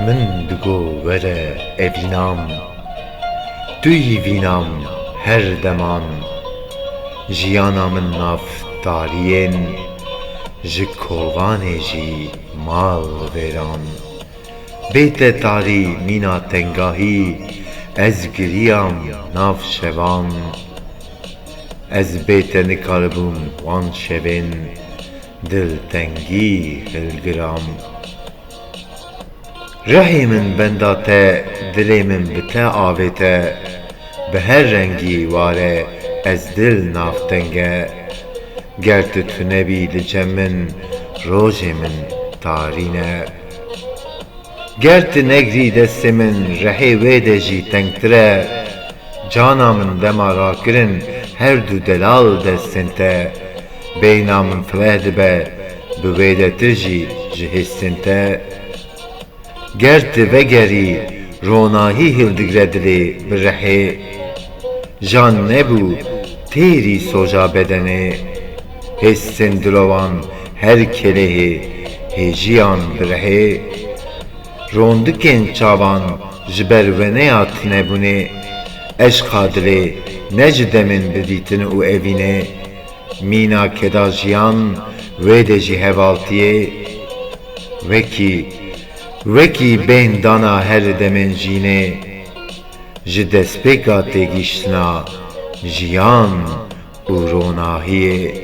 من دگو وره evînam دوی vînam her deman jiyana min nav dariyên ji kovanê jî mal vêran bê te tarî mîna tengahî ez giriyam nav şevan ez bê te nikaribûm wan şevên diltengî hilgiram rehê min benda te dilê min bi te avê te bi her rengî ware ez dil navtenge ger tu tunebî li cem min rojê min tarîn e ger tu negrî destê min rehê wê de jî tengtir e cana min dema rakirin her du delal destên te beyna min fireh dibe bi wê de tir jî ji hissên te ger tu vegerî ronahî hildigre dilê bi rehê jan nebû têrî soja bedenê hissên dilovan her kelehê hêjiyan bi rehê rondikên çavan ji ber weneya tînebûnê eşqa dilê ne ji demin bi dîtin û evînê mîna keda jiyan wê de jî hevaltiyê wekî bên dana her demên jînê ji destpêka têgîştina jiyan û ronahiyê